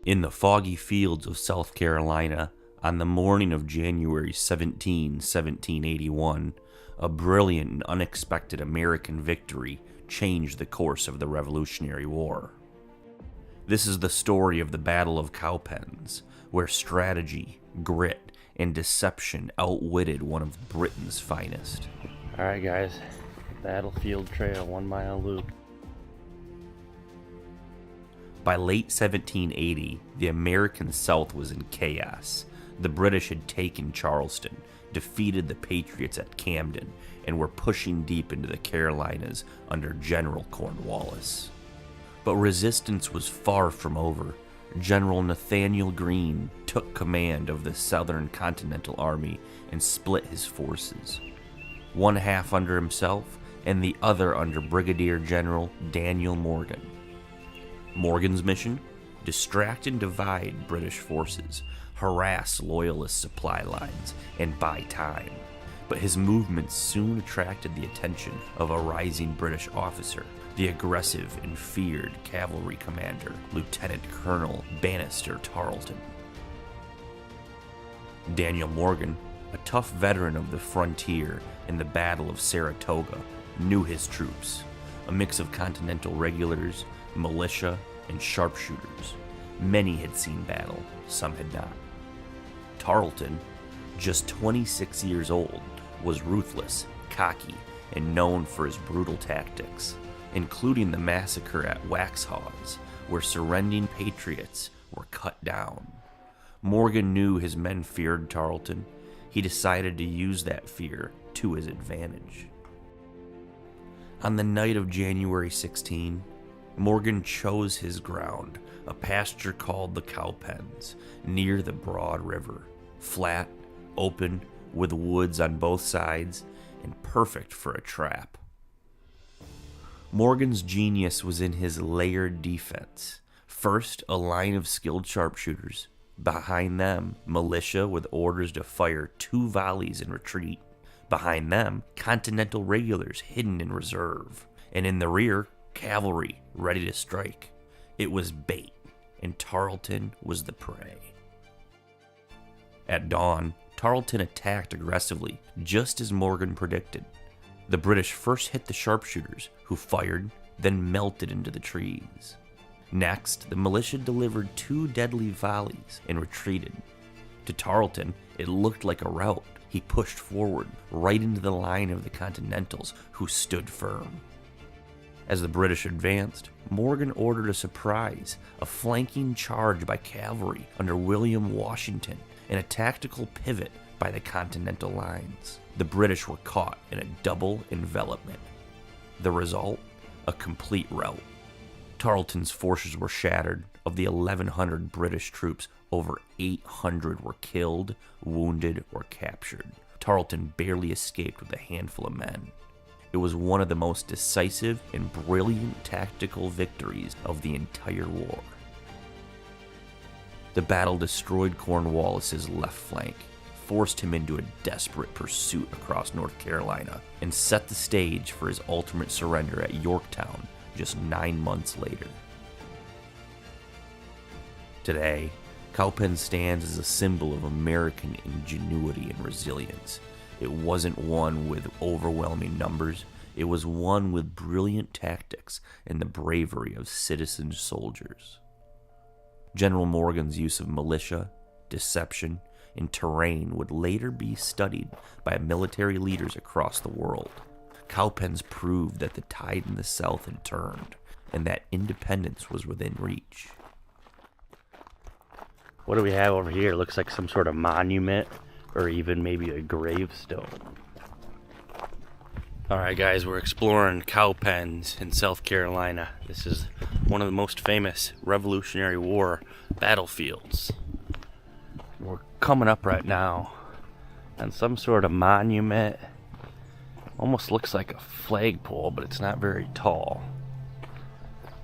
In the foggy fields of South Carolina, on the morning of January 17, 1781, a brilliant and unexpected American victory changed the course of the Revolutionary War. This is the story of the Battle of Cowpens, where strategy, grit, and deception outwitted one of Britain's finest. Alright guys, Battlefield Trail, 1 mile loop. By late 1780, the American South was in chaos. The British had taken Charleston, defeated the Patriots at Camden, and were pushing deep into the Carolinas under General Cornwallis. But resistance was far from over. General Nathaniel Greene took command of the Southern Continental Army and split his forces, one half under himself and the other under Brigadier General Daniel Morgan. Morgan's mission? Distract and divide British forces, harass Loyalist supply lines, and buy time. But his movements soon attracted the attention of a rising British officer, the aggressive and feared cavalry commander, Lieutenant Colonel Banastre Tarleton. Daniel Morgan, a tough veteran of the frontier in the Battle of Saratoga, knew his troops, a mix of Continental regulars, militia, and sharpshooters. Many had seen battle, some had not. Tarleton, just 26 years old, was ruthless, cocky, and known for his brutal tactics, including the massacre at Waxhaws, where surrendering patriots were cut down. Morgan knew his men feared Tarleton. He decided to use that fear to his advantage. On the night of January 16, Morgan chose his ground, a pasture called the Cowpens, near the Broad River, flat, open, with woods on both sides, and perfect for a trap. Morgan's genius was in his layered defense. First, a line of skilled sharpshooters. Behind them, militia with orders to fire 2 volleys in retreat. Behind them, Continental regulars hidden in reserve. And in the rear, cavalry ready to strike. It was bait, and Tarleton was the prey. At dawn, Tarleton attacked aggressively, just as Morgan predicted. The British first hit the sharpshooters, who fired, then melted into the trees. Next, the militia delivered 2 deadly volleys and retreated. To Tarleton, it looked like a rout. He pushed forward, right into the line of the Continentals, who stood firm. As the British advanced, Morgan ordered a surprise, a flanking charge by cavalry under William Washington, and a tactical pivot by the Continental lines. The British were caught in a double envelopment. The result? A complete rout. Tarleton's forces were shattered. Of the 1,100 British troops, over 800 were killed, wounded, or captured. Tarleton barely escaped with a handful of men. It was one of the most decisive and brilliant tactical victories of the entire war. The battle destroyed Cornwallis's left flank, forced him into a desperate pursuit across North Carolina, and set the stage for his ultimate surrender at Yorktown just 9 months later. Today, Cowpens stands as a symbol of American ingenuity and resilience. It wasn't one with overwhelming numbers. It was one with brilliant tactics and the bravery of citizen soldiers. General Morgan's use of militia, deception, and terrain would later be studied by military leaders across the world. Cowpens proved that the tide in the South had turned, and that independence was within reach. What do we have over here? Looks like some sort of monument, or even maybe a gravestone. Alright guys, we're exploring Cowpens in South Carolina. This is one of the most famous Revolutionary War battlefields. We're coming up right now on some sort of monument. Almost looks like a flagpole, but it's not very tall.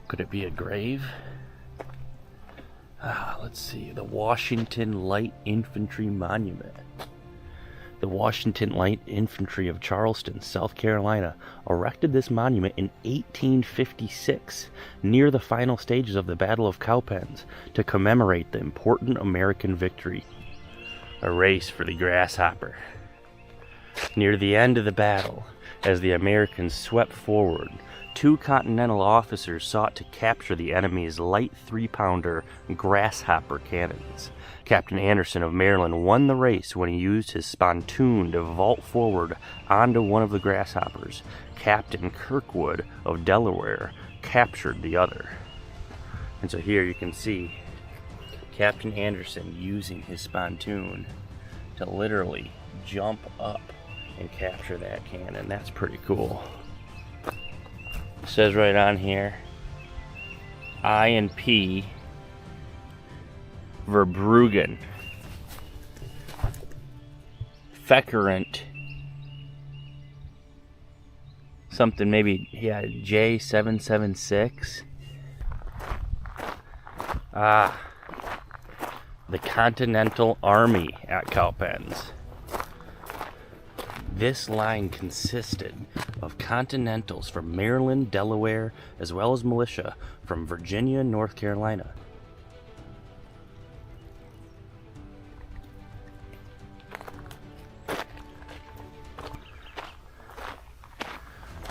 Could it be a grave? Let's see, the Washington Light Infantry Monument. The Washington Light Infantry of Charleston, South Carolina, erected this monument in 1856 near the final stages of the Battle of Cowpens to commemorate the important American victory. A race for the grasshopper. Near the end of the battle, as the Americans swept forward, 2 Continental officers sought to capture the enemy's light 3-pounder grasshopper cannons. Captain Anderson of Maryland won the race when he used his spontoon to vault forward onto one of the grasshoppers. Captain Kirkwood of Delaware captured the other. And so here you can see Captain Anderson using his spontoon to literally jump up and capture that cannon. That's pretty cool. It says right on here, I and P Verbruggen, Feckerant, something maybe, yeah, J776. The Continental Army at Cowpens. This line consisted of Continentals from Maryland, Delaware, as well as militia from Virginia and North Carolina.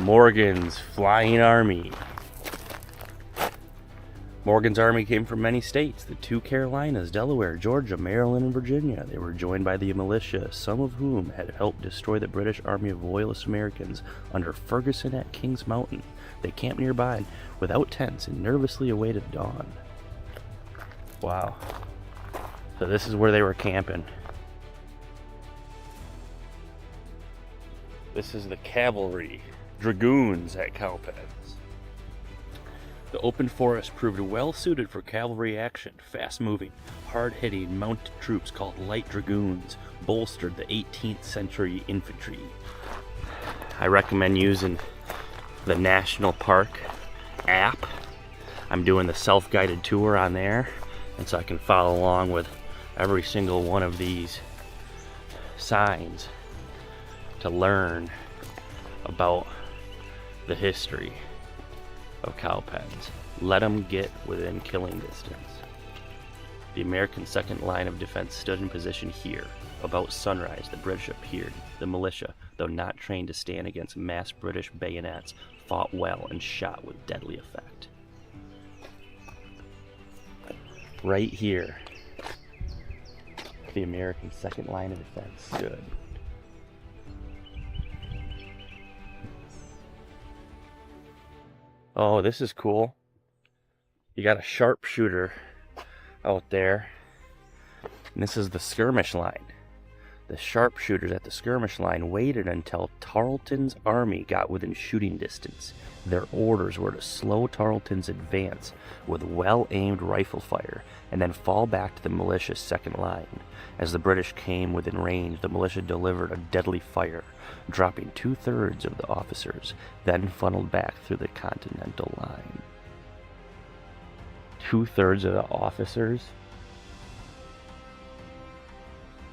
Morgan's Flying Army. Morgan's army came from many states, the 2 Carolinas, Delaware, Georgia, Maryland, and Virginia. They were joined by the militia, some of whom had helped destroy the British Army of Loyalist Americans under Ferguson at Kings Mountain. They camped nearby without tents and nervously awaited dawn. Wow. So this is where they were camping. This is the cavalry, dragoons at Cowpens. The open forest proved well suited for cavalry action. Fast-moving, hard-hitting mounted troops called light dragoons bolstered the 18th century infantry. I recommend using the National Park app. I'm doing the self-guided tour on there, and so I can follow along with every single one of these signs to learn about the history of Cowpens. Let them get within killing distance. The American second line of defense stood in position here. About sunrise, the British appeared. The militia, though not trained to stand against massed British bayonets, fought well and shot with deadly effect. Right here, the American second line of defense stood. Oh, this is cool. You got a sharpshooter out there. And this is the skirmish line. The sharpshooters at the skirmish line waited until Tarleton's army got within shooting distance. Their orders were to slow Tarleton's advance with well-aimed rifle fire and then fall back to the militia's second line. As the British came within range, the militia delivered a deadly fire, dropping 2/3 of the officers, then funneled back through the Continental line. 2/3 of the officers?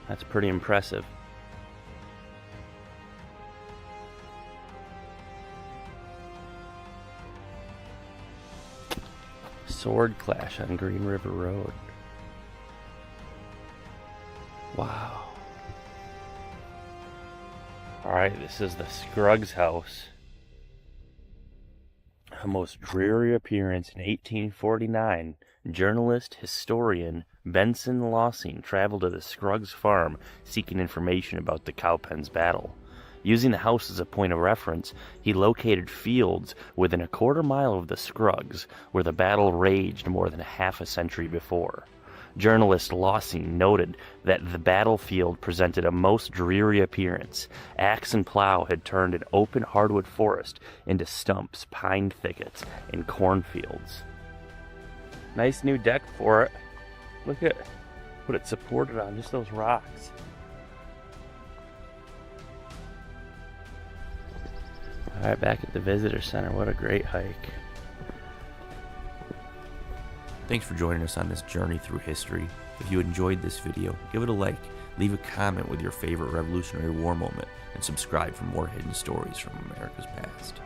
That's pretty impressive. Sword clash on Green River Road. Wow. Alright, this is the Scruggs house. A most dreary appearance in 1849. Journalist, historian Benson Lossing traveled to the Scruggs farm seeking information about the Cowpens battle. Using the house as a point of reference, he located fields within a quarter mile of the Scruggs, where the battle raged more than half a century before. Journalist Lossing noted that the battlefield presented a most dreary appearance. Axe and plow had turned an open hardwood forest into stumps, pine thickets, and cornfields. Nice new deck for it. Look at what it supported on, just those rocks. Alright, back at the visitor center. What a great hike. Thanks for joining us on this journey through history. If you enjoyed this video, give it a like, Leave a comment with your favorite Revolutionary War moment, and subscribe for more hidden stories from America's past.